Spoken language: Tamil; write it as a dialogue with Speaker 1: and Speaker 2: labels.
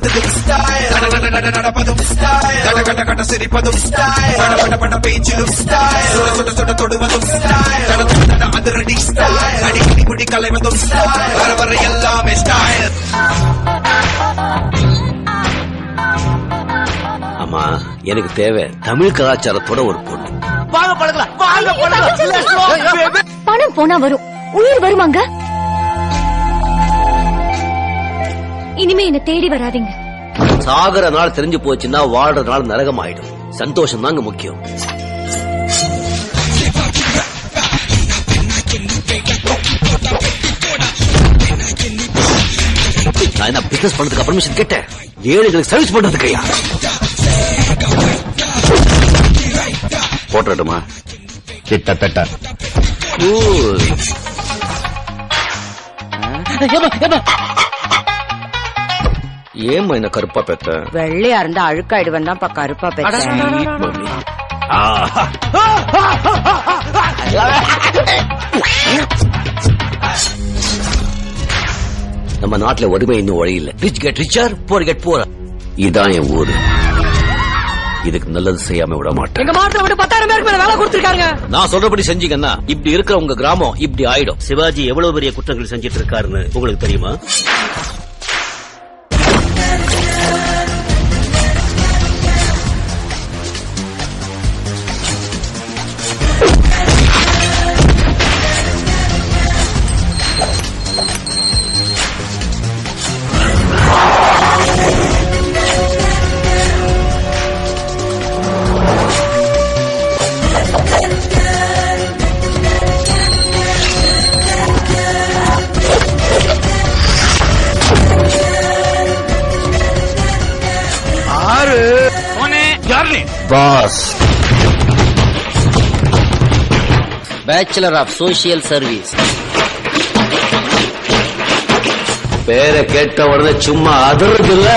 Speaker 1: கத்துக்கும் ஸ்டைல் நடப்பதும் ஸ்டைல் கட்ட கட்ட சிரிப்பதும் ஸ்டைல் பட பட பேச்சிலும் ஸ்டைல் சுட சுட தொடுவதும் ஸ்டைல் அதிரடி ஸ்டைல் அடிக்கடி குடி கலைவதும் ஸ்டைல் வர வர எல்லாமே ஸ்டைல்.
Speaker 2: ஆமா, எனக்கு தேவை தமிழ் கலாச்சாரத்தோட ஒரு பொண்ணு.
Speaker 3: பணம் போனா வரும், உயிர் வருமாங்க. இனிமே என்ன தேடி வராதீங்க.
Speaker 2: சாகர நாள் தெரிஞ்சு போச்சுன்னா வாழ்ற நாள் நரகம் ஆயிடும். சந்தோஷம் தாங்க முக்கியம். நான் என்ன பிசினஸ் பண்றதுக்கு பர்மிஷன் கேட்டேன், ஏழைகளுக்கு சர்வீஸ் பண்றதுக்கையா?
Speaker 4: போட்டுமா கிட்டத்தட்ட
Speaker 2: ஏமா என்ன கருப்பா பெத்த?
Speaker 5: வெள்ளையா இருந்தா அழுக்காயிடுவன் தான் கருப்பா பெத்த.
Speaker 2: நம்ம நாட்டுல ஒருமை இன்னும் வழியில்லை. Rich get richer, poor get poor. இதான் என் ஊரு. இதுக்கு நல்லது செய்யாம விட மாட்டேன்.
Speaker 5: எங்க மாவட்டத்துல விட்டு 10,000 பேருக்கு மேல வேலை கொடுத்திருக்காங்க.
Speaker 2: நான் சொல்றபடி செஞ்சீங்கன்னா இப்படி இருக்கிற உங்க கிராமம் இப்படி ஆயிடும்.
Speaker 6: சிவாஜி எவ்வளவு பெரிய குற்றங்கள் செஞ்சிட்டு இருக்காருன்னு உங்களுக்கு தெரியுமா?
Speaker 2: Boss, bachelor of social service. பேரை கேட்ட உடனே சும்மா அதிர்றது இல்ல.